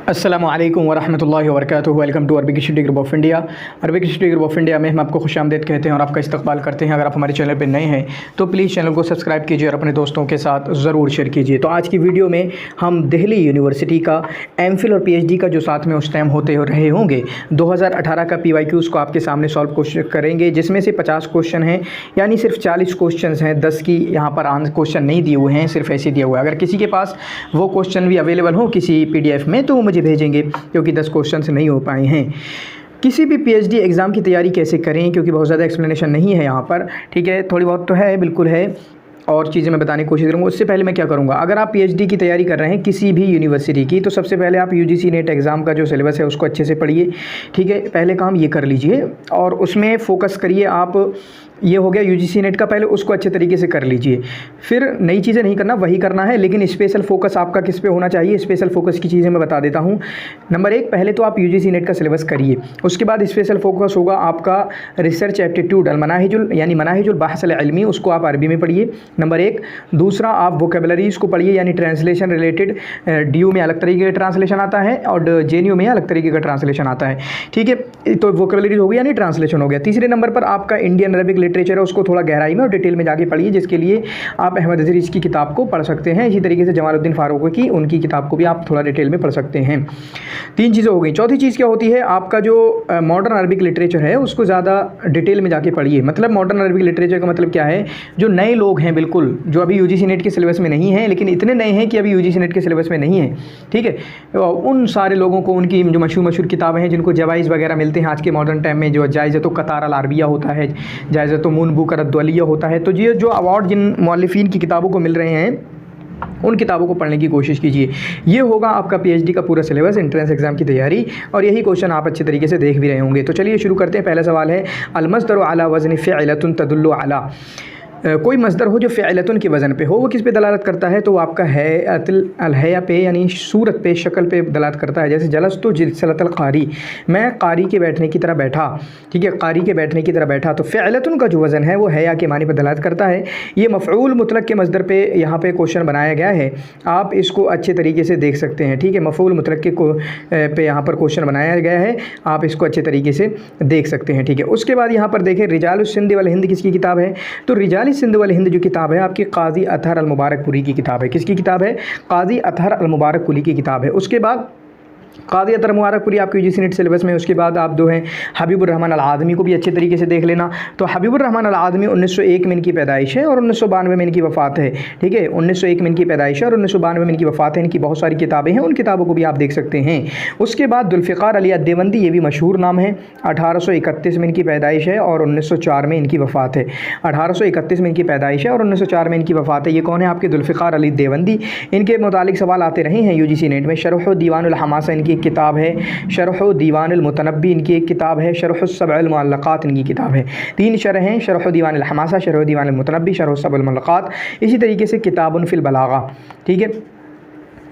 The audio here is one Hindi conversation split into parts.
अस्सलामुअलैकुम वरहमतुल्लाहि वबरकातुहू। Welcome to Arabic study group of India. Arabic study group of India में हम आपको खुशामदीद कहते हैं और आपका इस्तकबाल करते हैं। अगर आप हमारे चैनल पर नए हैं तो प्लीज़ चैनल को सब्सक्राइब कीजिए और अपने दोस्तों के साथ ज़रूर शेयर कीजिए। तो आज की वीडियो में हम दिल्ली यूनिवर्सिटी का एमफिल और पीएचडी का जो साथ में उस टाइम होते रहे होंगे 2018 का PYQs को आपके सामने सॉल्व कोशिश करेंगे, जिसमें से 50 क्वेश्चन हैं, यानी सिर्फ 40 क्वेश्चन हैं। 10 की यहाँ पर क्वेश्चन नहीं दिए हुए हैं, सिर्फ ऐसे दिया हुआ है। अगर किसी के पास वो क्वेश्चन भी अवेलेबल हो किसी PDF में तो वो मुझे भेजेंगे, क्योंकि 10 क्वेश्चन से नहीं हो पाए हैं। किसी भी PhD एग्ज़ाम की तैयारी कैसे करें, क्योंकि बहुत ज़्यादा एक्सप्लेनेशन नहीं है यहाँ पर, ठीक है। थोड़ी बहुत तो है, बिल्कुल है, और चीज़ें मैं बताने की कोशिश करूँगा। उससे पहले मैं क्या करूँगा, अगर आप PhD की तैयारी कर रहे हैं किसी भी यूनिवर्सिटी की, तो सबसे पहले आप UGC नेट एग्ज़ाम का जो सिलेबस है उसको अच्छे से पढ़िए, ठीक है। पहले काम ये कर लीजिए और उसमें फ़ोकस करिए। आप ये हो गया UGC नेट का, पहले उसको अच्छे तरीके से कर लीजिए, फिर नई चीज़ें नहीं करना, वही करना है। लेकिन स्पेशल फोकस आपका किस पे होना चाहिए, स्पेशल फोकस की चीज़ें मैं बता देता हूँ। नंबर 1, पहले तो आप UGC नेट का सिलेबस करिए, उसके बाद स्पेशल फोकस होगा आपका रिसर्च एप्टीट्यूड मनाहिजुल यानी मनाहिजुल बहसल इल्मी, उसको आप अरबी में पढ़िए, नंबर 1। दूसरा, आप वोकेबलरीज़ को पढ़िए, यानी ट्रांसलेशन रिलेटेड। DU में अलग तरीके का ट्रांसलेशन आता है और JNU में अलग तरीके का ट्रांसलेशन आता है, ठीक है। तो वोकेबलरीज हो गई यानी ट्रांसलेशन हो गया। तीसरे नंबर पर आपका इंडियन अरबिक लिटरेचर है, उसको थोड़ा गहराई में और डिटेल में जाके पढ़िए, जिसके लिए आप अहमद अजीज़ की किताब को पढ़ सकते हैं। इसी तरीके से जमालुद्दीन फारूकी की उनकी किताब को भी आप थोड़ा डिटेल में पढ़ सकते हैं। 3 चीज़ें हो गई। चौथी चीज़ क्या होती है, आपका जो मॉडर्न अरबिक लिटरेचर है उसको ज़्यादा डिटेल में जाके पढ़िए। मतलब मॉडर्न अरबिक लिटरेचर का मतलब क्या है, जो नए लोग हैं बिल्कुल, जो अभी UGC नेट के सिलेबस में नहीं है, लेकिन इतने नए हैं कि अभी UGC नेट के सिलेबस में नहीं है, ठीक है। उन सारे लोगों को उनकी जो मशहूर किताबें हैं, जिनको जवाइज़ वगैरह मिलते हैं आज के मॉडर्न टाइम में, जो जायज़तो क़तार अल अरबिया होता है, जायज़तो मुनबुक अद-दुअलिया होता है, तो ये जो अवार्ड जिन मौलिफ़ीन की किताबों को मिल रहे हैं उन किताबों को पढ़ने की कोशिश कीजिए। ये होगा आपका PhD का पूरा सिलेबस, एंट्रेंस एग्जाम की तैयारी, और यही क्वेश्चन आप अच्छे तरीके से देख भी रहे होंगे। तो चलिए शुरू करते हैं। पहला सवाल है, अल-मस्दरु अला वज़न फ़िअलतुन तदुल्लु अला। कोई मस्दर हो जो फ़िअलतुन के वज़न पे हो, वो किस पे दलालत करता है, तो वो आपका हैया पे यानी सूरत पे, शक्ल पे दलालत करता है। जैसे जलस्तु जिलसलतल कारी, मैं कारी के बैठने की तरह बैठा, ठीक है, कारी के बैठने की तरह बैठा। तो फ़िअलतुन का जो वज़न है वो हैया के मानी पर दलालत करता है। ये मफ़ऊल मुतलक के मस्दर पे यहाँ पे क्वेश्चन बनाया गया है, आप इसको अच्छे तरीके से देख सकते हैं, ठीक है। मफ़ऊल मुतलक के पे यहाँ पर क्वेश्चन बनाया गया है, आप इसको अच्छे तरीके से देख सकते हैं, ठीक है। उसके बाद यहाँ पर देखें, रिजालुस सिंध वल हिंद किसकी किताब है, तो रिजाल सिंध वल हिंद जो किताब है आपकी काजी अतहर अल मुबारकपुरी की किताब है। किसकी किताब है, काजी अतहर अल मुबारकपुरी की किताब है। उसके बाद काज़ी अतहर मुबारकपुरी आपके UGC नेट सिलेबस में। उसके बाद आप जो हैं हबीबुर रहमान अल आदमी को भी अच्छे तरीके से देख लेना। तो हबीबुर रहमान अल आदमी 1901 में इनकी पैदाइश है और 1992 में इनकी वफ़ात है, ठीक है। 1901 में इनकी पैदाइश है और 1992 में इनकी वफ़ात है। इनकी बहुत सारी किताबें हैं, उन किताबों को भी आप देख सकते हैं। उसके बाद जुल्फ़िकार अली देवबंदी, ये भी मशहूर नाम है। 1831 में इनकी पैदाइश है और 1904 में इनकी वफ़ात है। 1831 में इनकी पैदाइश है और 1904 में इनकी वफ़ात है। ये कौन है, आपके जुल्फ़िकार अली देवबंदी। इनके मुतालिक सवाल आते रहे हैं UGC नेट में। शरह दीवानुल हमासा इनकी एक किताब है, शरह दीवानुल मुतनब्बी इनकी एक किताब है, शरह सबअल मुअल्लक़ात इनकी किताब है। 3 शरह हैं, शरह दीवानुल हमासा, शरह दीवानुल मुतनब्बी, शरह सबअल मुअल्लक़ात। इसी तरीके से किताबुन फिल बलागा, ठीक है।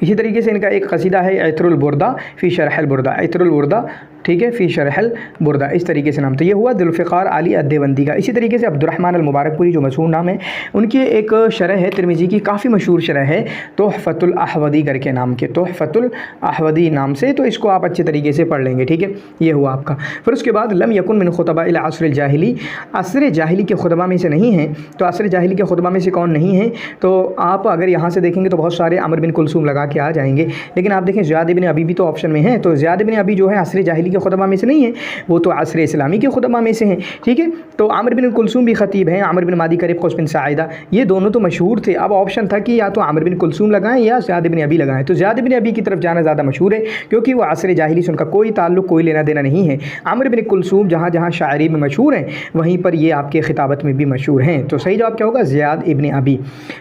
इसी तरीके से इनका एक कसीदा है, इत्रुल बुर्दा फ़ी शरहल बुर्दा, इत्रुल बुर्दा, ठीक है, फ़ी शरहल बुर्दा, इस तरीके से नाम। तो ये हुआ जुल्फ़िकार अली देवबंदी का। इसी तरीके से अब्दुर्रहमान अल मुबारकपुरी जो मशहूर नाम है, उनकी एक शरह है तिरमिज़ी की, काफ़ी मशहूर शरह है, तोहफ़तुल अहवदी करके नाम के, तोहफ़तुल अहवदी नाम से। तो इसको आप अच्छे तरीके से पढ़ लेंगे, ठीक है। ये हुआ आपका। फिर उसके बाद लम यकुन मिन खुतबा इल अस्र जाहिली, असर जाहिली के खुतबा में से नहीं है। तो असर जाहिली के खुतबा में से कौन नहीं है, तो आप अगर यहाँ से देखेंगे तो बहुत सारे अमर बिन कुलसूम लगा के आ जाएंगे, लेकिन आप देखें ज़ियाद इब्न अबी भी तो ऑप्शन में है। तो ज़ियाद इब्न अबी जो है असर जाहिली के खुतबा में से नहीं है, वो तो असर इस्लामी के खुतबा में से हैं, ठीक है। तो आमिर बिन कुलसूम भी खतीब हैं, आमिर बिन मादी करीब क़ौस बिन साइदा, ये दोनों तो मशहूर थे। अब ऑप्शन था कि या तो आमिर बिन कुलसूम लगाएं या ज़ियाद इब्न अबी लगाएं। तो ज़ियाद इब्न अबी की तरफ जाना ज़्यादा मशहूर है, क्योंकि वो असर जाहिली से उनका कोई ताल्लुक़, कोई लेना देना नहीं है। आमिर बिन कुलसूम जहाँ जहाँ शायरी में मशहूर हैं, वहीं पर ये आपके खिताबत में भी मशहूर हैं। तो सही जवाब क्या होगा, ज़ियाद इब्न अबी।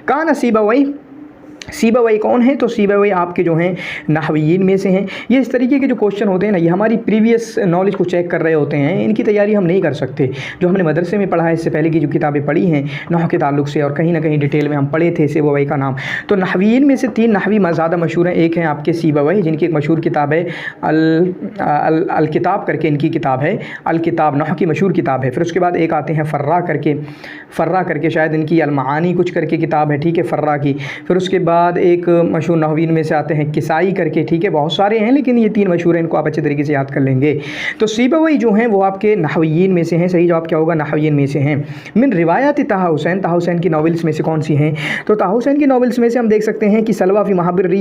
कान सीबावई, सीबावई कौन है, तो सीबावई आपके जो हैं नहवीयीन में से हैं। ये इस तरीके के जो क्वेश्चन होते हैं ना, ये हमारी प्रीवियस नॉलेज को चेक कर रहे होते हैं, इनकी तैयारी हम नहीं कर सकते। जो हमने मदरसे में पढ़ा है, इससे पहले की जो किताबें पढ़ी हैं नहव के ताल्लुक से, और कहीं ना कहीं डिटेल में हम पढ़े थे सीबावई का नाम। तो नहवीयीन में से 3 नहवी ज़्यादा मशहूर हैं। एक हैं आपके सीबावई, जिनकी एक मशहूर किताब है अल किताब करके इनकी किताब है, अल किताब नहव की मशहूर किताब है। फिर उसके बाद एक आते हैं फ़र्रा करके शायद इनकी अल मानी कुछ करके किताब है, ठीक है, फ़र्रा की। फिर उसके बाद बाद एक मशहूर नहवीन में से आते हैं किसाई करके, ठीक है, बहुत सारे हैं लेकिन ये 3 मशहूर हैं, इनको आप अच्छे तरीके से याद कर लेंगे। तो सीबवई जो हैं वो आपके नहवीन में से हैं, सही जवाब क्या होगा, नहवीन में से हैं। मिन रिवायत ताहा हुसैन की नॉवेल्स में से कौन सी हैं, तो ताहा हुसैन की नॉवेल्स में से हम देख सकते हैं कि सलवा फी महाबिर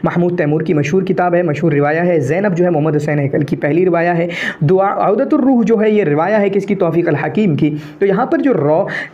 महमूद तैमूर की मशहूर किताब है, मशहूर रिवाया है। ज़ैनब जो है मोहम्मद हुसैन हैकल की पहली रिवाया है। दुआ औदतुर रूह जो है ये रिवाया है किसकी, तौफीक अल हकीम की। तो यहाँ पर जो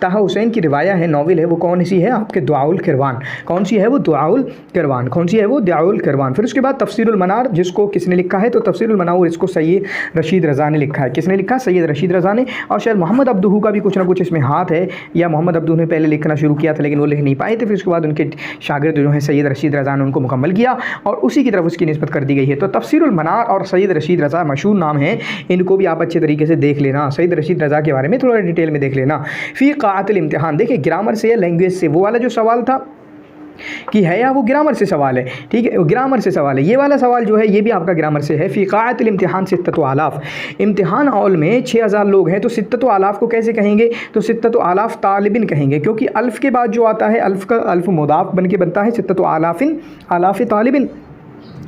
ताहा हुसैन की रिवाया है, नॉवेल है, वो कौन सी है, आपके दुआउल किरवान। कौन सी है वो, दुआउल किरवान। कौन सी है वो, दुआउल किरवान। फिर उसके बाद तफसीरुल मनार, जिसको किसने लिखा है, तो तफसीरुल मनार इसको सैयद रशीद रज़ा ने लिखा है। किसने लिखा, सैयद रशीद रज़ा ने। और शायद मोहम्मद अब्दुहू का भी कुछ ना कुछ इसमें हाथ है, या मोहम्मद अब्दुहू ने पहले लिखना शुरू किया था लेकिन वो लिख नहीं पाए थे, फिर उसके बाद उनके शागिर्द जो है सैयद रशीद रज़ा ने उनको मुकम्मल किया और उसी की तरफ उसकी निस्बत कर दी गई है। तो तफसीरुल मनार और सैयद रशीद रज़ा मशहूर नाम है, इनको भी आप अच्छे तरीके से देख लेना। सैयद रशीद रज़ा के बारे में थोड़ा डिटेल में देख लेना। फ़ी क़ाअतिल इम्तिहान, देखिए ग्रामर से या लैंग्वेज से, वो वाला जो सवाल था कि है या वो ग्रामर से सवाल है, ठीक है, ग्रामर से सवाल है। ये वाला सवाल जो है ये भी आपका ग्रामर से है। फ़ी क़ाअतिल इम्तिहान सित्ततु आलाफ, इम्तिहान हॉल में 6000 लोग हैं, तो सित्ततु आलाफ को कैसे कहेंगे, तो सित्ततु आलाफ तालिबिन कहेंगे, क्योंकि अल्फ़ के बाद जो आता है, अल्फ़ का अल्फ़ मुदाफ़ बन के बनता है सित्ततु आलाफ़िन, आलाफ़ तालिबिन,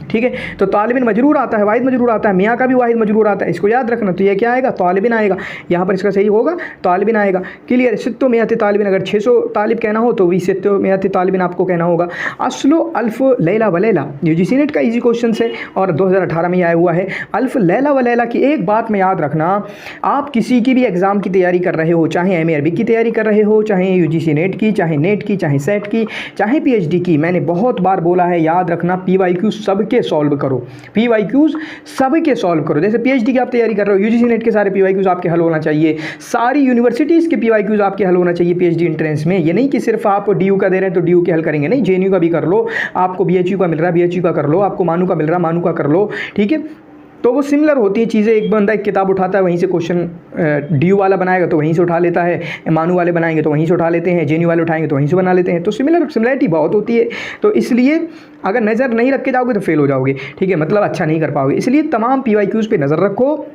ठीक है। तो तालिबिन मजरूर आता है, वाहिद मजरूर आता है, मियाँ का भी वाहिद मजरूर आता है, इसको याद रखना। तो ये क्या आएगा, तालिबिन आएगा, यहाँ पर इसका सही होगा तालिबिन आएगा। क्लियर, सित्तो मियात तालिबिन, अगर 600 तालिब कहना हो तो भी सित्तो मियात तालिबिन आपको कहना होगा। अस्लो अल्फ़ लैला व लैला, यूजीसी नेट का इजी क्वेश्चन है और 2018 में आया हुआ है। अल्फ़ लैला व लैला की एक बात में याद रखना, आप किसी की भी एग्ज़ाम की तैयारी कर रहे हो, चाहे एम ए अरबी की तैयारी कर रहे हो, चाहे यूजीसी नेट की, चाहे नेट की, चाहे सेट की, चाहे PhD की, मैंने बहुत बार बोला है, याद रखना PYQ सबके सॉल्व करो, PYQs सबके सॉल्व करो। जैसे PhD की आप तैयारी कर रहे हो, UGC नेट के सारे PYQs आपके हल होना चाहिए, सारी यूनिवर्सिटीज़ के PYQs आपके हल होना चाहिए PhD एंट्रेंस में। ये नहीं कि सिर्फ आप DU का दे रहे हैं तो DU के हल करेंगे, नहीं, JNU का भी कर लो, आपको BHU का मिल रहा है BHU का कर लो, आपको मानू का मिल रहा है मानू का कर लो, ठीक है। तो वो सिमिलर होती है चीज़ें, एक बंदा एक किताब उठाता है वहीं से क्वेश्चन DU वाला बनाएगा तो वहीं से उठा लेता है, मानू वाले बनाएंगे तो वहीं से उठा लेते हैं, JNU वाले उठाएंगे तो वहीं से बना लेते हैं। तो सिमिलरिटी बहुत होती है, तो इसलिए अगर नज़र नहीं रख के जाओगे तो फेल हो जाओगे, ठीक है, मतलब अच्छा नहीं कर पाओगे। इसलिए तमाम PYQs पे नज़र रखो।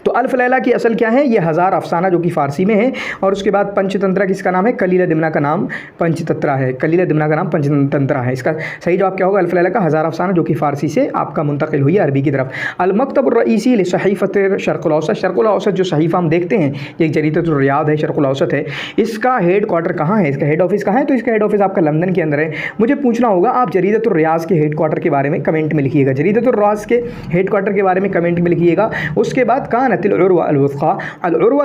तो अल्फ लैला की असल क्या है, ये 1000 अफसाना जो कि फ़ारसी में है, और उसके बाद पंचतंत्रा किसका नाम है, कलील दिमना का नाम पंचतंत्रा है, कलील दिमना का नाम पंचतंत्रा है। इसका सही जवाब क्या होगा, अल्फ लैला का 1000 अफसाना जो कि फ़ारसी से आपका मुंतकिल हुई है अरबी की तरफ। अल-मक्तब ar-रईसी लिसहीफ़त शर्क़ुल औसत, शर्क़ुल औसत जो सहीफ़ा हम देखते हैं, ये एक जरीदतुर रियाद है, शर्क़ुल औसत है, इसका हेड क्वार्टर कहाँ है, इसका हेड ऑफिस कहाँ है, तो इसका हेड ऑफिस आपका लंदन के अंदर है। मुझे पूछना होगा, आप जरीदतुर रियाज़ के हेड क्वार्टर के बारे में कमेंट में लिखिएगा, जरीदतुर रियाज़ के हेड क्वार्टर के बारे में कमेंट में लिखिएगा। उसके बाद कानतिल उर्वा अल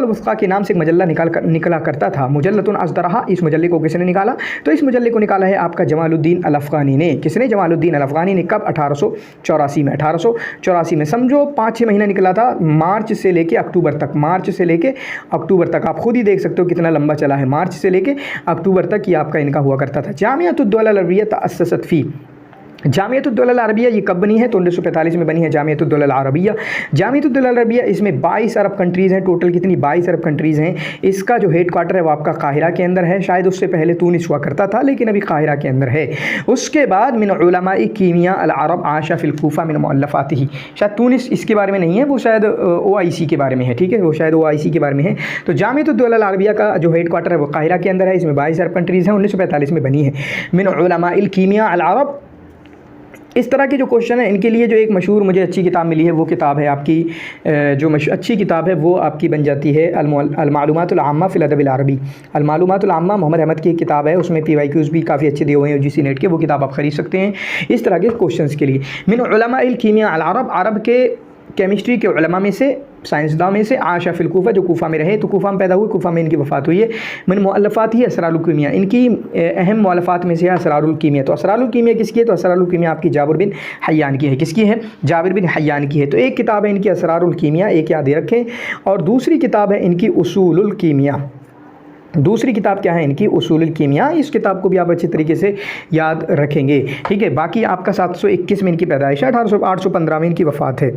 वुस्क़ा के नाम से एक मजल्ला निकला करता था, मुजल्लतुन अस्दरहा, इस मजल्ले को किसने निकाला, तो इस मजल्ले को निकाला है आपका जमालुद्दीन अल अफ़ग़ानी ने। किसने, जमालुद्दीन अल अफ़ग़ानी ने। कब, 1884 में, 1884 में। समझो 5-6 महीना निकला था, मार्च से लेके अक्टूबर तक, मार्च से लेके अक्टूबर तक, आप खुद ही देख सकते हो कितना लंबा चला है, मार्च से लेके अक्टूबर तक ये आपका इनका हुआ करता था। जामिअतुद दौला अल अरबिया तअस्ससत फ़ी, जामिअतुद दौला अल अरबिया ये कब बनी है, तो 1945 में बनी है जामिअतुद दौला अल अरबिया। जामिअतुद दौला अल अरबिया, इसमें 22 अरब कंट्रीज़ हैं, टोटल कितनी, 22 अरब कंट्रीज़ हैं। इसका जो हेड क्वार्टर है वो आपका काहिरा के अंदर है, शायद उससे पहले तूनिस हुआ करता था लेकिन अभी काहिरा के अंदर है। उसके बाद मिन उलमाए कीमिया अल अरब आशा फिल कूफा मिन मुअल्लफातिही, शायद तूनिस इसके बारे में नहीं है, वो शायद OIC के बारे में है, ठीक है, वो शायद OIC के बारे में है। तो जामिअतुद दौला अल अरबिया का जो हेड क्वार्टर है वो काहिरा के अंदर है, इसमें 22 अरब कंट्रीज़ हैं, 1945 में बनी है। मिन उलमाए कीमिया अल अरब, इस तरह के जो क्वेश्चन है इनके लिए जो एक मशहूर मुझे अच्छी किताब मिली है, वो किताब है आपकी जो अच्छी किताब है वो आपकी बन जाती है अल-मालूमातुल आम्मा फिल अदबिल अरबी। अल-मालूमातुल आम्मा मोहम्मद अहमद की किताब है, उसमें PYQs भी काफ़ी अच्छे दिए हुए हैं UGC नेट के, वो किताब आप ख़रीद सकते हैं इस तरह के क्वेश्चन के लिए। मिन उलमाइल कीमिया अल अरब, अरब के केमिस्ट्री के उलमा में से, साइंसदान में से, आशा फिल कूफा जो कूफा में रहे, तो कूफा में पैदा हुए, कूफा में इनकी वफ़ात हुई है। मिन मुअल्लफ़ात ही असरारुल कीमिया, इनकी अहम मुअल्लफ़ात में से है असरारुल कीमिया। तो असरारुल कीमिया किसकी है, तो असरारुल कीमिया आपकी जाबिर बिन हय्यान की है। किसकी है, जाबिर बिन हय्यान की है। तो एक किताब है इनकी असरारुल कीमिया, एक याद रखें, और दूसरी किताब है इनकी उसूलुल कीमिया। दूसरी किताब क्या है इनकी, उसूलुल कीमिया। इस किताब को भी आप अच्छे तरीके से याद रखेंगे, ठीक है। बाकी आपका 721 में इनकी पैदाइश है, 815 में इनकी वफ़ात है।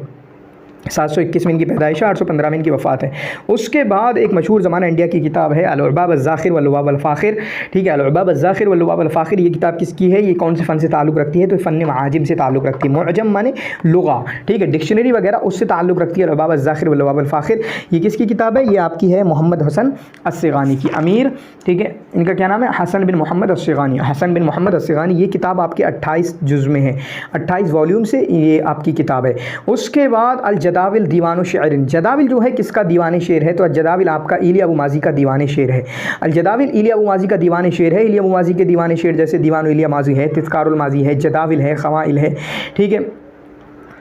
721 में इनकी पैदाइश है, 815 में इनकी वफ़ात है। उसके बाद एक मशहूर ज़माना इंडिया की किताब है अल-उबाब अज़्ज़ाखिर वल-लुबाब अल-फ़ाखिर, ठीक है। अल-उबाब अज़्ज़ाखिर वल-लुबाब अल-फ़ाखिर ये किताब किसकी है, ये कौन से फ़न से ताल्लुक़ रखती है, तो फ़न माजिम से ताल्लुक़ रखती है। मुअजम माने लुगा, ठीक है, डिक्शनरी वगैरह उससे ताल्लुक़ रखती है। अल-उबाब अज़्ज़ाखिर वल-लुबाब अल-फ़ाखिर ये किसकी किताब है, ये आपकी है मोहम्मद हसन अस्सिगानी की, अमीर, ठीक है। इनका क्या नाम है, हसन बिन मोहम्मद अस्सिगानी, हसन बिन मोहम्मद अस्सिगानी। ये किताब आपके 28 जुज़ में है, 28 वॉल्यूम से ये आपकी किताब है। उसके बाद अल-जदाविल दीवान शेरिन, जदाविल जो है किसका दीवान शेर है, तो जदाविल आपका इलिया अबू माजी का दीवान शेर है। अल-जदाविल इलिया अबू माजी का दीवान शेर है। इलिया अबू माजी के दीवान शेर जैसे दीवान इलिया माजी है, तिज़कारुल माजी है, जदाविल है, ख़वाइल है, ठीक है।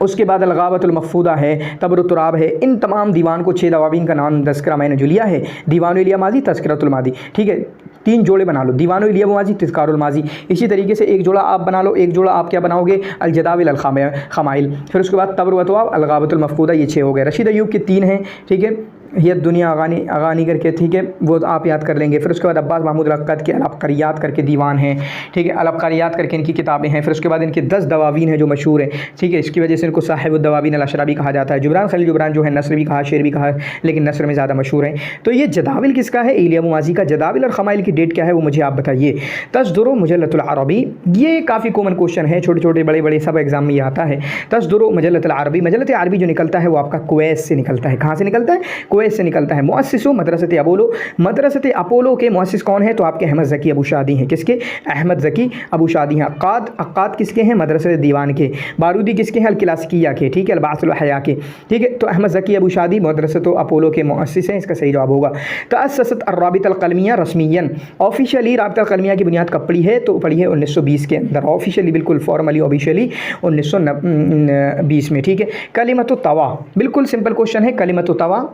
उसके बाद अलगावतुल मफ़ूदा है, तबरुतुराब है। इन तमाम दीवान को 6 दवावीन का नाम तज़किरा मैंने जो लिया है, दीवान इलिया माजी, तज़किरतुल माजी, ठीक है। 3 जोड़े बना लो, दीवान इलिया माजी, तिज़कारुल माजी। इसी तरीके से एक जोड़ा आप बना लो, एक जोड़ा आप क्या बनाओगे, अल-जदाविल अल-ख़माइल। फिर उसके बाद तबरुतुराब, अलगावतुल मफ़ूदा, ये 6 हो गए। रशीद अय्यूब के 3 हैं, ठीक है, ये दुनिया अगानी करके, ठीक है, वो आप याद कर लेंगे। फिर उसके बाद अब्बास महमूद अल-अक़द के अल-अब्क़रियात करके दीवान हैं, ठीक है, अल-अब्क़रियात करके इनकी किताबें हैं। फिर उसके बाद इनके 10 दवावीन हैं जो मशहूर हैं, ठीक है, इसकी वजह से इनको साहिबुद्दवावीन अल-अशरा भी कहा जाता है। जुबरान खलील जुबरान जो है नस्र भी कहा, शेर भी कहा, लेकिन नस्र में ज़्यादा मशहूर है। तो ये जदाविल किसका है, इलिया अबू माजी का। जदाविल और ख़माइल की डेट क्या है वो मुझे आप बताइए। तस्दुर मजल्लतुल अरबी, ये काफ़ी कॉमन क्वेश्चन है, छोटे छोटे बड़े बड़े सब एग्जाम में ये आता है। तस्दुर मजल्लतुल अरबी, मजल्लत अरबी जो निकलता है वो आपका कुवैत से निकलता है। कहाँ से निकलता है, कुवैत से निकलता है। मुअस्सिसु मदरसत अपोलो, मदरसत अपोलो के मुअस्सिस कौन है, तो आपके अहमद ज़की अबू शादी हैं। किसके, अहमद ज़की अबू शादी हैं। अक्काद किसके हैं, मदरसत दीवान के। बारूदी किसके हैं, अल-क्लासिकिया के, ठीक है, अल-बाअस वल-हया के, ठीक है। तो अहमद ज़की अबू शादी मदरसत अपोलो के मुअस्सिस हैं, इसका सही जवाब होगा। तअस्ससत अर्राबिता अल-क़लमिया रस्मियन, ऑफिशियली राबिता अल-क़लमिया की बुनियाद कब पड़ी है, तो पड़ी है 1920 के अंदर, ऑफिशियली बिल्कुल फॉर्मली ऑफिशियली 1920 में, ठीक है। कलिमतु तवा, बिल्कुल सिंपल क्वेश्चन है, कलिमतु तवा,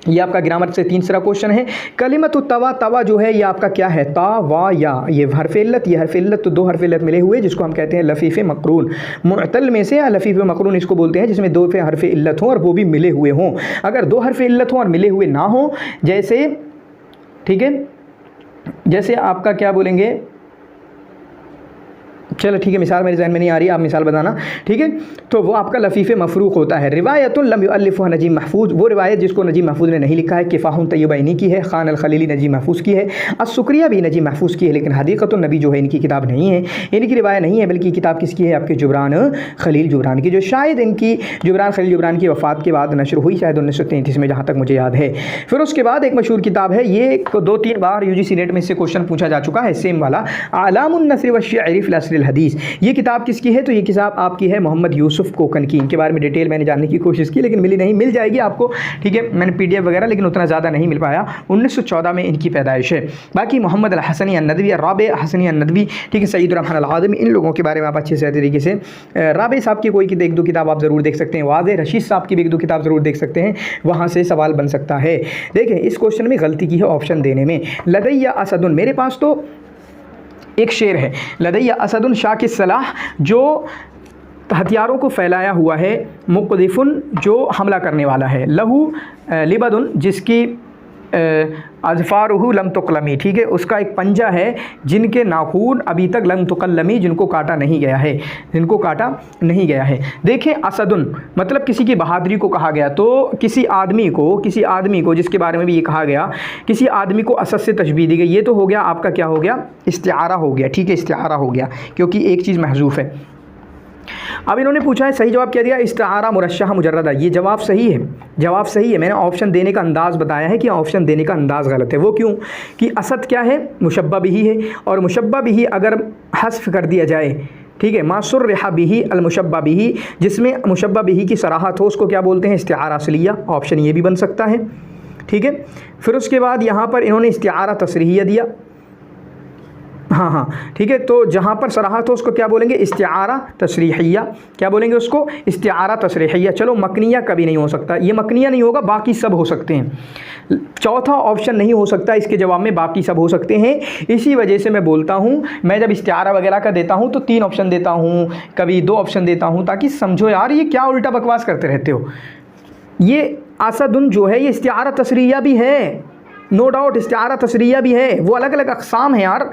ये आपका ग्रामर से 3 क्वेश्चन है। कलिमतु तवा, तवा जो है ये आपका क्या है, ता वा या, ये हरफ़े इल्लत, ये हरफ़े इल्लत, तो 2 हरफ़े इल्लत मिले हुए जिसको हम कहते हैं लफ़ीफ़े मक़रून। मुअतल में से लफ़ीफ़े मक़रून इसको बोलते हैं जिसमें 2 हरफ़े इल्लत हों और वो भी मिले हुए हों। अगर 2 हरफ़े इल्लत हों और मिले हुए ना हों, जैसे, ठीक है, जैसे आपका क्या बोलेंगे, चलो ठीक है, मिसाल मेरे ज़हन में नहीं आ रही, आप मिसाल बताना, ठीक है। तो वो आपका लफ़ीफ़े मफ़रूक़ होता है। रिवायतुन लम युअल्लिफ़ुहा नजीम महफूज़, वो रिवायत जिसको नजीम महफूज़ ने नहीं लिखा है। किफ़ाहुन तय्यबा इन्हीं की है, ख़ान अल-ख़लीली नजीम महफूज़ की है, अस्सुक्रिया भी नजीम महफूज़ की है, लेकिन हदीक़तुन नबी जो है इनकी किताब नहीं है, इनकी रिवायत नहीं है, बल्कि किताब किसकी है, आपके जुबरान खलील जुबरान की, जो शायद इनकी जुबरान खलील जुबरान की वफ़ात के बाद नशर हुई, शायद 1933 में, जहाँ तक मुझे याद है। फिर उसके बाद एक मशहूर किताब है, ये 2-3 बार UGC नेट में इससे क्वेश्चन पूछा जा चुका है, सेम वाला, आलामुन नस्र व शि'r फ़ी अस्र अल-हदीस। ये किताब किसकी है, तो ये किताब आपकी है मोहम्मद यूसुफ कोकन की। इनके बारे में डिटेल मैंने जानने की कोशिश की लेकिन मिली नहीं, मिल जाएगी आपको, ठीक है। मैंने PDF वगैरह लेकिन उतना ज़्यादा नहीं मिल पाया। 1914 में इनकी पैदाइश है। बाकी मोहम्मद अल-हसनी अन-नदवी, राबे हसनी अन-नदवी, ठीक है, सईद रहमान अल-आदमी, इन लोगों के बारे में आप अच्छे से तरीके से, राबे साहब की कोई 1-2 किताब आप ज़रूर देख सकते हैं, वाज़े रशीद साहब की भी 1-2 किताब ज़रूर देख सकते हैं, वहाँ से सवाल बन सकता है। देखें इस क्वेश्चन में गलती की है ऑप्शन देने में। लदैया असदुन, मेरे पास तो एक शेर है, लदैया असदुन शाकिस सलाह, जो हथियारों को फैलाया हुआ है, मुक़दिफ़ुन जो हमला करने वाला है, लहू लिबदुन जिसकी अज़फ़ारुहु लम तुक़लमी, ठीक है, उसका एक पंजा है जिनके नाखून अभी तक लम तुक़ल्लमी, जिनको काटा नहीं गया है, जिनको काटा नहीं गया है। देखें असदुन मतलब किसी की बहादुरी को कहा गया, तो किसी आदमी को जिसके बारे में भी ये कहा गया, किसी आदमी को असद से तशबीह दी गई, ये तो हो गया आपका क्या हो गया, इस्तिआरा हो गया, ठीक है, इस्तिआरा हो गया क्योंकि एक चीज़ महज़ूफ़ है। अब इन्होंने पूछा है, सही जवाब क्या दिया, इस्तिआरा मुरश्शह मुजर्रदा, ये जवाब सही है, जवाब सही है। मैंने ऑप्शन देने का अंदाज़ बताया है कि ऑप्शन देने का अंदाज़ गलत है। वो क्यों, कि असद क्या है, मुशब्बा बिही है, और मुशब्बा बिही अगर हस्फ कर दिया जाए, ठीक है, मासुर रहा बिही अल-मुशब्बा बिही, जिसमें मुशब्बा बिही की सराहत हो, उसको क्या बोलते हैं, इस्तिआरा असलिया, ऑप्शन ये भी बन सकता है, ठीक है। फिर उसके बाद यहाँ पर इन्होंने इस्तिआरा तसरीहिया दिया, हाँ, ठीक है, तो जहाँ पर सराहत हो उसको क्या बोलेंगे, इस्तिआरा तसरीहिया, क्या बोलेंगे उसको, इस्तिआरा तसरीहिया। चलो मकनिया कभी नहीं हो सकता, ये मकनिया नहीं होगा, बाकी सब हो सकते हैं। चौथा ऑप्शन नहीं हो सकता इसके जवाब में, बाकी सब हो सकते हैं। इसी वजह से मैं बोलता हूँ, मैं जब इस्तिआरा वगैरह का देता हूँ तो 3 ऑप्शन देता हूँ, कभी 2 ऑप्शन देता हूँ, ताकि समझो यार ये क्या उल्टा बकवास करते रहते हो। ये असदुन जो है ये इस्तिआरा तसरीहिया भी है, नो डाउट इस्तिआरा तसरीहिया भी है, वो अलग अलग अक़साम है यार,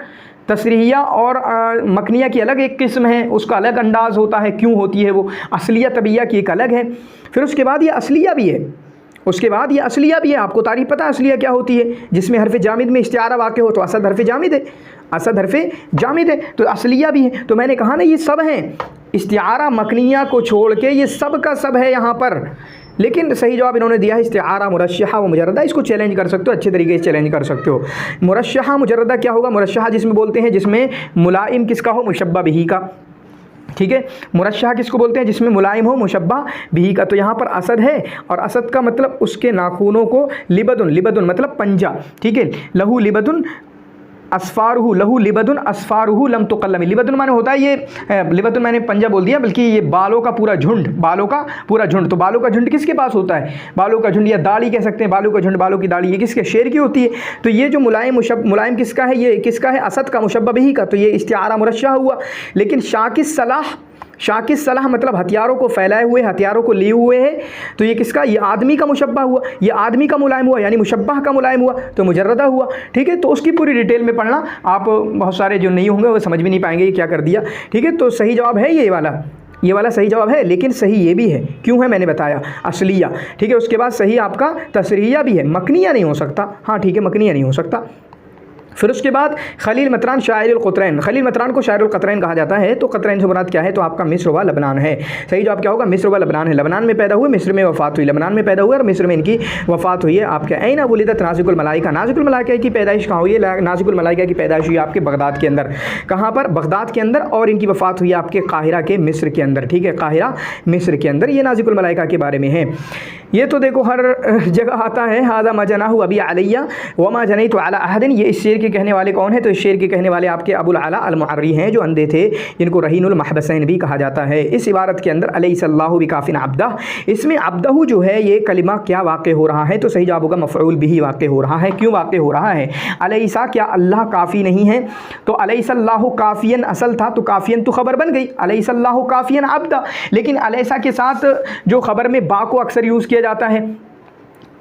तसरीहिया और मकनिया की अलग एक किस्म है, उसका अलग अंदाज़ होता है, क्यों होती है वो। असलिया तबिया की एक अलग है। फिर उसके बाद ये असलिया भी है, उसके बाद ये असलिया भी है। आपको तारीफ़ पता है असलिया क्या होती है? जिसमें हरफ जामिद में इस्तिआरा वाक़ हो, तो असद हरफ जामिद है, असद हरफ जामिद है, तो असलिया भी है। तो मैंने कहा ना ये सब हैं, इस्तिआरा मकनिया को छोड़ के ये सब का सब है यहाँ पर। लेकिन सही जवाब इन्होंने दिया है इस्तिआरा मुरश्शहा व मुजर्रदा। इसको चैलेंज कर सकते हो, अच्छे तरीके से चैलेंज कर सकते हो। मुरश्शहा मुजर्रदा क्या होगा? मुरश्शहा जिसमें बोलते हैं जिसमें मुलाइम किसका हो? मुशब्बा बिही का। ठीक है, मुरश्शहा किसको बोलते हैं? जिसमें मुलाइम हो मुशब्बा बिही का। तो यहाँ पर असद है, और असद का मतलब उसके नाखूनों को लिबदुन, लिबदुन मतलब पंजा। ठीक है, लहू लिबदुन असफ़ारुहु, लहू लिबदुन असफ़ारुहु लम तुक़ल्लमी। लिबदुन माने होता है ये, लिबदुन मैंने पंजा बोल दिया, बल्कि ये बालों का पूरा झुंड, बालों का पूरा झुंड। तो बालों का झुंड किसके पास होता है? बालों का झुंड या दाढ़ी कह सकते हैं, बालों का झुंड, बालों की दाढ़ी, ये किसके? शेर की होती है। तो ये जो मुलायम किसका है? ये किसका है? असद का, मुशब्बा बिही का। तो ये इस्तिआरा मुरश्शहा हुआ। लेकिन शाकिस सलाह मतलब हथियारों को फैलाए हुए, हथियारों को लिए हुए है, तो ये किसका? ये आदमी का मुशब्बा हुआ, ये आदमी का मुलायम हुआ, यानी मुशब्बह का मुलायम हुआ, तो मुजर्रदा हुआ। ठीक है, तो उसकी पूरी डिटेल में पढ़ना, आप बहुत सारे जो नहीं होंगे वो समझ भी नहीं पाएंगे ये क्या कर दिया। ठीक है, तो सही जवाब है ये वाला सही जवाब है। लेकिन सही ये भी है, क्यों है मैंने बताया, असलिया। ठीक है, उसके बाद सही आपका तसरीहिया भी है, मकनिया नहीं हो सकता। हाँ ठीक है, मकनिया नहीं हो सकता। फिर उसके बाद खलील मतरान शायरुल क़ुत्रैन। खलील मतरान को शायरुल क़ुत्रैन कहा जाता है। तो क़ुत्रैन से मुराद क्या है? तो आपका मिस्र व लबनान है। सही जवाब क्या होगा? मिस्र व लबनान है। लबनान में पैदा हुए, मिस्र में वफ़ात हुई, लबनान में पैदा हुए और मिस्र में इनकी वफ़ात हुई है। आपके ऐना वुलिदत नाज़िकुल मलाइका। नाज़िकुल मलाइका की पैदाइश कहाँ हुई है? नाज़िकुल मलाइका की पैदाइश हुई आपके बगदाद के अंदर। कहाँ पर? बगदाद के अंदर। और इनकी वफ़ात हुई आपके काहिरा के मिस्र के अंदर। ठीक है, काहिरा मिस्र के अंदर। ये नाज़िकुल मलाइका के बारे में है। ये तो देखो हर जगह आता है। हाज़ा मा जनाहु अबी अलैया व मा जनैतु अला अहदिन। ये इस शेर के कहने वाले कौन है? तो इस शेर के कहने वाले आपके अबुल अला अल मुअर्री हैं, जो अंधे थे, जिनको रहीनुल महबसैन भी कहा जाता है। इस इबारत के अंदर अलैहिस्सलाहु बिकाफिन अब्दा, इसमें अब्दहु जो है ये कलिमा क्या वाक़े हो रहा है? तो सही जवाब होगा मफ़ऊल बिही वाक़े हो रहा है। क्यों वाक़े हो रहा है? अलैसा, क्या अल्लाह काफ़ी नहीं है? तो अलैहिस्सलाहु काफ़ियन असल था, तो काफ़ियन तो खबर बन गई, अलैहिस्सलाहु काफ़ियन अब्दा। लेकिन अलैसा के साथ जो खबर में बा को अक्सर यूज़ किया जाता है,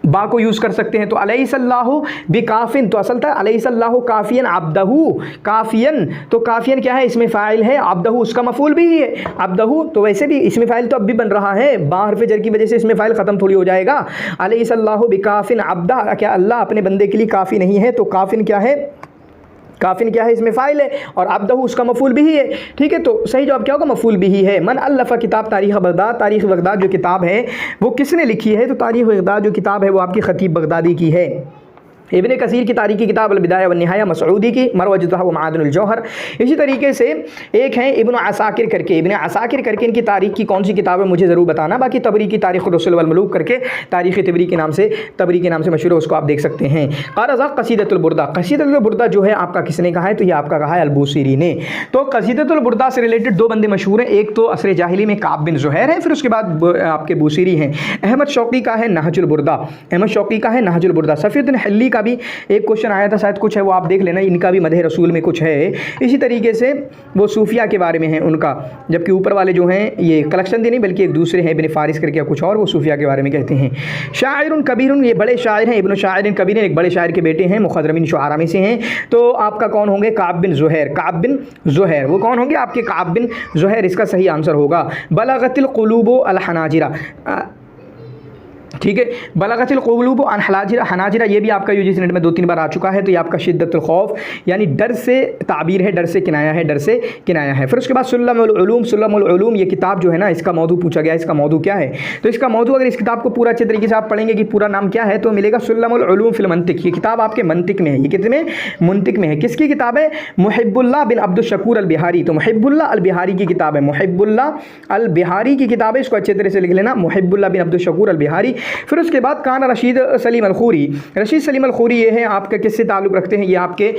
बा को यूज़ कर सकते हैं। तो अलैहिस्सलाहु बिकाफिन, तो असल था अलैहिस्सलाहु काफ़ियन अब्दहु। काफ़ियन, तो काफ़ियन क्या है? इसमें फ़ाइल है, अब्दहु उसका मफ़ूल भी है। अब्दहु तो वैसे भी इसमें फ़ाइल तो अब भी बन रहा है, बा हर्फ़ जर की वजह से इसमें फ़ाइल ख़त्म थोड़ी हो जाएगा। अलैहिस्सलाहु बिकाफिन अब्दा, क्या अल्लाह अपने बंदे के लिए काफ़ी नहीं है? तो काफ़िन क्या है? काफ़िन क्या है? इसमें फ़ाइल है, और अब्दहु उसका मफ़ूल भी है। ठीक है, तो सही जवाब क्या होगा? मफ़ूल भी है। मन अल्लफ़ा किताब तारीख़ बगदाद। तारीख़ बगदाद जो किताब है वो किसने लिखी है? तो तारीख़ बगदाद जो किताब है वो आपकी ख़तीब बगदादी की है। इब्न कसीर की तारीख़ की किताब अल-बिदाया व निहाया मसऊदी की, मरवजुज़्ज़ह व मादनुल जौहर। इसी तरीके से एक हैं इब्न असाकिर करके, इब्न असाकिर करके इनकी तारीख़ की कौन सी किताब है मुझे ज़रूर बताना। बाकी तबरी की तारीख़ रसूल वल मलूक करके तारीख़ तबरी के नाम से मशहूर है, उसको आप देख सकते हैं। क़ारज़ा क़सीदतुल बुर्दा। क़सीदतुल बुर्दा जो है आपका किसने कहा है? तो ये आपका कहा है अल-बूसीरी ने। तो क़सीदतुल बुर्दा से रिलेटेड दो बंदे मशहूर हैं, एक तो असर जाहिली में काब बिन ज़ुहैर है, फिर उसके बाद आपके बूसीरी हैं। अहमद शौक़ी का है नहजुल बुर्दा, अहमद शौक़ी का है नहजुल बुर्दा। सफ़ीउद्दीन हल्ली का भी एक क्वेश्चन आया था, शायद कुछ है वो आप देख लेना, इनका भी मदह रसूल में कुछ है। इसी तरीके से वो सूफिया के बारे में है उनका, जबकि ऊपर वाले जो हैं ये कलेक्शन दे नहीं बल्कि एक दूसरे हैं, इब्न फारिस करके कुछ और, वो सूफिया के बारे में कहते हैं। शायरुन कबीरुन, ये बड़े शायर हैं, इब्न शायर कबीर एक बड़े शायर के बेटे हैं, मुखद्रमीन शुआरा में से हैं। तो आपका कौन होंगे? काब बिन ज़ुहैर। काब बिन ज़ुहैर वो कौन होंगे? आपके काब बिन ज़ुहैर, इसका सही आंसर होगा। बलगतिल क़ुलूबु अल हनाजिरा। ठीक है, बलगतिल क़ुलूबु अन हनाजिरा, ये भी आपका यूजीसी नेट में 2-3 बार आ चुका है। तो ये आपका शिद्दतुल खौफ, यानी डर से ताबीर है, डर से किनाया है, डर से किनाया है। फिर उसके बाद सुल्लमुल उलूम, ये किताब जो है ना, इसका मौजू पूछा गया, इसका मौजू क्या है? तो इसका मौजू, अगर इस किताब को पूरा अच्छे तरीके से आप पढ़ेंगे कि पूरा नाम क्या है, तो मिलेगा सुल्लमुल उलूम फिल मंतिक। ये किताब आपके मंतिक में है, ये कितने में? मंतिक में है। किसकी किताब है? मुहिब्बुल्लाह बिन अब्दुल शकूर अल बिहारी। तो मुहिब्बुल्लाह अल बिहारी की किताब है, मुहिब्बुल्लाह अल बिहारी की किताब है, इसको अच्छे तरह से लिख लेना, मुहिब्बुल्लाह बिन अब्दुल शकूर अल बिहारी। फिर उसके बाद काना रशीद सलीम अल खूरी। रशीद सलीम अल खूरी ये है आपके किससे ताल्लुक़ रखते हैं? ये आपके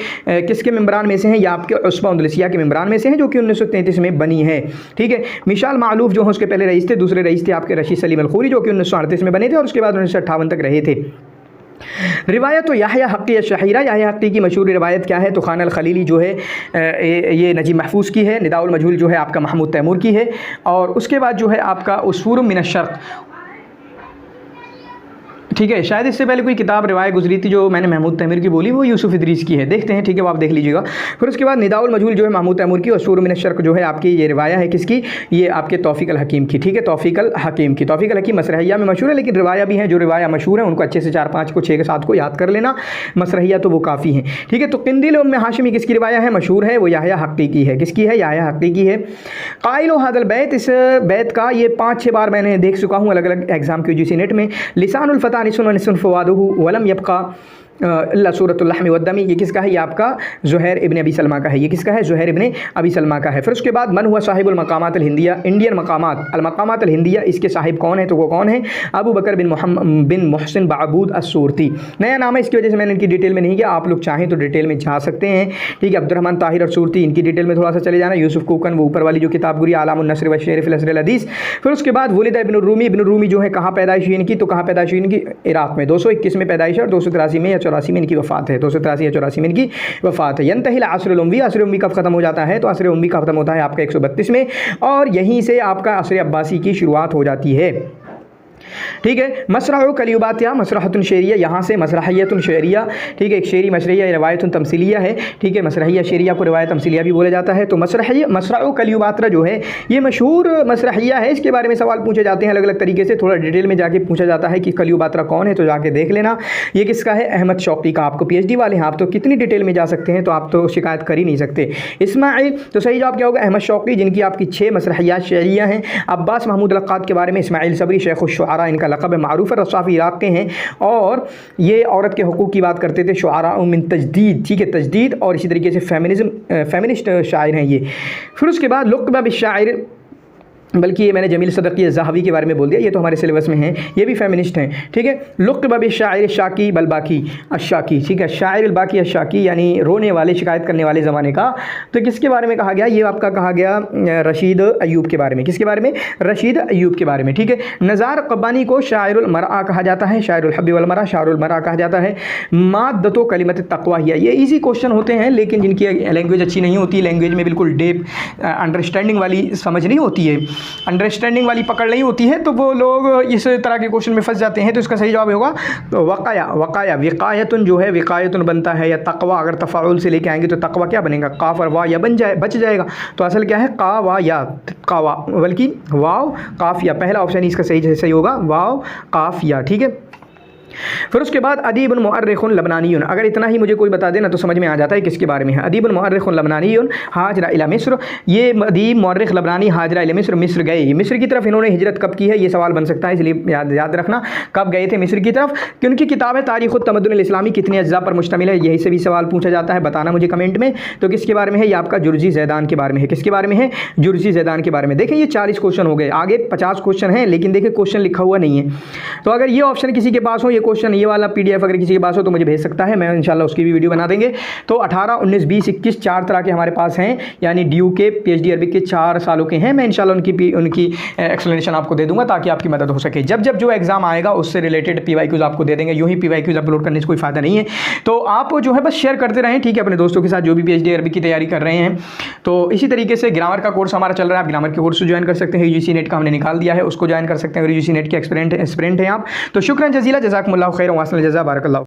किसके मेम्बरान में से हैं? ये आपके उस्बा उंदलसिया के मेम्बरान में से हैं, जो कि 1933 में बनी है। ठीक है, मिशाल मालूफ जो है उसके पहले रईस थे, दूसरे रईस थे आपके रशीद सलीम अल खूरी, जो कि 1938 में बने थे और उसके बाद 1958 तक रहे थे। रिवायत तो याहया हक़्क़ी शहीरा, याहया हक़्क़ी की मशहूर रिवायत क्या है? तो खान अल खलीली जो है ये नजीब महफूज़ की है। निदाउल मजहूल जो है आपका महमूद तैमूर की है। और उसके बाद जो है आपका उसफूर मिन अश-शर्क़। ठीक है। शायद इससे पहले कोई किताब रिवायत गुजरी थी जो मैंने महमूद तैमूर की बोली, वो यूसुफ इदरीस की है, देखते हैं, ठीक है, वो आप देख लीजिएगा। फिर उसके बाद निदाउल मजहूल जो है महमूद तैमूर की, और सूर मिन अश-शर्क जो है आपकी ये रिवाया है किसकी, ये आपके तौफीक अल हकीम की, ठीक है, तौफीक अल हकीम की। तौफीक अल हकीम मसरहिया में मशहूर है, लेकिन रिवाया भी है, जो रिवाया मशहूर है उनको अच्छे से 4-5 को 6 के 7 को याद कर लेना, मसरहिया तो वो काफ़ी है, ठीक है। तो किंदिल उम्मे हाशिमी किसकी रिवाया है, मशहूर है, वो याहया हक्की की है, किसकी है, याहया हक्की की है। काइलो हादल बैत, इस बैत का ये 5-6 बार मैंने देख चुका हूँ अलग अलग एग्जाम की यूजीसी नेट में। लिसानुल फता निस्फुन व निस्फुन फवादुहु वलम यबका अल्ला सूरतुल लहमी वद्दमी, ये किसका है, ये आपका ज़ुहैर इब्न अबी सलमा का है, ये किसका है, ज़ुहैर इब्न अबी सलमा का है। फिर उसके बाद मन हुआ साहिबुल मकामात अल हिंदिया, इंडियन मकामात अल मकामात अल हिंदिया, इसके साहिब कौन है, तो वो कौन है, अबू बकर बिन मोहसिन बाबूद अस्सूरती, नया नाम है, इसकी वजह से मैंने इनकी डिटेल में नहीं गया, आप लोग चाहें तो डिटेल में जा सकते हैं, ठीक है। अब्दुर्रहमान ताहिर और सूरती, इनकी डिटेल में थोड़ा सा चले जाना। यूसुफ कुकन, वो ऊपर वाली जो किताब गुरी आलामुन नस्र व शेर फिल असर अल हदीस। फिर उसके बाद वलिद इब्न रूमी, इब्न रूमी जो है कहाँ पैदाइश हुई इनकी, तो कहाँ पैदाइश हुई इनकी, इराक़ में, 221 में पैदाइश है और 283 में या 84 में इनकी वफ़ात है, 283 या 84 में इनकी वफ़ात है। यंतहिल असरुल उम्वी, असर उम्वी कब ख़त्म हो जाता है, तो असर उम्वी का ख़त्म होता है आपका 132 में, और यहीं से आपका असर अब्बासी की शुरुआत हो जाती है, ठीक है। मसरह कलियुबातिया मसरहतुन शेरिया, यहाँ से मसरहियतुन शेरिया, ठीक है, एक शेरी मशरिया रिवायतुन तमसीलिया है, ठीक है, मसरहिया शेरिया को रिवायत तमसीलिया भी बोला जाता है। तो मसरह कलियुबात्रा जो है ये मशहूर मसरहिया है, इसके बारे में सवाल पूछे जाते हैं अलग अलग तरीके से, थोड़ा डिटेल में जाके पूछा जाता है कि कलियुबात्रा कौन है, तो जाके देख लेना। ये किसका है, अहमद शौकी का, आपको PhD वाले हैं, आप तो कितनी डिटेल में जा सकते हैं, तो आप तो शिकायत कर ही नहीं सकते। इस्माइल, तो सही जवाब क्या होगा, अहमद शौकी, जिनकी आपकी 6 मसरहियात शेरिया हैं। अब्बास महमूद लक़ात के बारे में, इस्माइल सबरी शेख़ुश्शुआरा इनका लक़ब है, मारूफ़ है, रसाफ़ी इराक़ के हैं, और ये औरत के हुकूक़ की बात करते थे, शुआरा मिन तजदीद, ठीक है, तजदीद, और इसी तरीके से फेमिनिस्ट शायर हैं ये। फिर उसके बाद लुक़्बा बिश्शाइर, बल्कि ये मैंने जमील सदक़ी ज़हावी के बारे में बोल दिया, ये तो हमारे सिलेबस में है, ये भी फेमिनिस्ट हैं, ठीक है। लुक़्ब बिश्शाइर शाकी बलबाकी अशाकी, ठीक है, शायर बाकी अशाकी, यानी रोने वाले, शिकायत करने वाले ज़माने का। तो किसके बारे में कहा गया, ये आपका कहा गया रशीद अयूब के बारे में, किसके बारे में, रशीद अयूब के बारे में, ठीक है। नज़ार क़ब्बानी को शायरुल मरआ कहा जाता है, शायरुल हब्बी वल मरआ, शायरुल मरआ कहा जाता है। माद्दतो कलिमत तक़वा हिया, ये इजी क्वेश्चन होते हैं, लेकिन जिनकी लैंग्वेज अच्छी नहीं होती, लैंग्वेज में बिल्कुल डेप अंडरस्टैंडिंग वाली समझ नहीं होती है, अंडरस्टैंडिंग वाली पकड़ नहीं होती है, तो वो लोग इस तरह के क्वेश्चन में फंस जाते हैं। तो इसका सही जवाब होगा वक़ाया, वक़ाया, विक़ायतुन जो है विक़ायतुन बनता है, या तक़वा अगर तफ़ाउल से लेके आएंगे तो तक़वा क्या बनेगा, काफ और वाव या बच जाएगा। तो असल क्या है, का वा या कावा, बल्कि वाव काफ या, पहला ऑप्शन इसका सही होगा, वाव काफ या, ठीक है। फिर उसके बाद अदीबुन मुअर्रिखुन लबनानियुन, अगर इतना ही मुझे कोई बता देना तो समझ में आ जाता है किसके बारे में है। अदीबुन मुअर्रिखुन लबनानियुन हाजरा इला मिस्र, ये अदीब मुअर्रिख लबनानी हाजरा इला मिस्र, मिस्र गए, मिस्र की तरफ इन्होंने हिजरत कब की है, ये सवाल बन सकता है, इसलिए याद रखना कब गए थे मिस्र की तरफ, कि उनकी किताब है तारीख़ुत तमद्दुन इस्लामी कितने अज्जा पर मुश्तमिल है, यही से भी सवाल पूछा जाता है, बताना मुझे कमेंट में। तो किसके बारे में है, ये आपका जुर्जी ज़ैदान के बारे में है, किसके बारे में है, जुर्जी ज़ैदान के बारे में। देखें ये 40 क्वेश्चन हो गए, आगे 50 क्वेश्चन हैं, लेकिन देखिए क्वेश्चन लिखा हुआ नहीं है। तो अगर ये ऑप्शन किसी के पास हो, ये क्वेश्चन, ये वाला PDF अगर किसी के पास हो तो मुझे भेज सकता है, मैं इंशाल्लाह उसकी भी वीडियो बना देंगे। तो 18, 19, 20, 21 4 तरह के हमारे पास हैं, यानी ड्यू के PhD अरबिक के 4 सालों के हैं। मैं इंशाल्लाह उनकी एक्सप्लेनेशन आपको दे दूंगा ताकि आपकी मदद हो सके। जब जो एग्जाम आएगा उससे रिलेटेड PYQs आपको दे देंगे, यूँ ही PYQs अपलोड करने से कोई फ़ायदा नहीं है। तो आप जो है बस शेयर करते रहें, ठीक है, अपने दोस्तों के साथ जो भी PhD अरबिक की तैयारी कर रहे हैं। तो इसी तरीके से ग्रामर का कोर्स हमारा चल रहा है, आप ग्रामर के कोर्स ज्वाइन कर सकते हैं, UGC नेट का हमने निकाल दिया है, उसको ज्वाइन कर सकते हैं, UGC नेट के एक्सपेरेंट हैं आप। तो शुक्रान जज़ीला, जज़ाकुमुल्लाहु खैरन व अहसन जज़ा, बारकल्लाहु।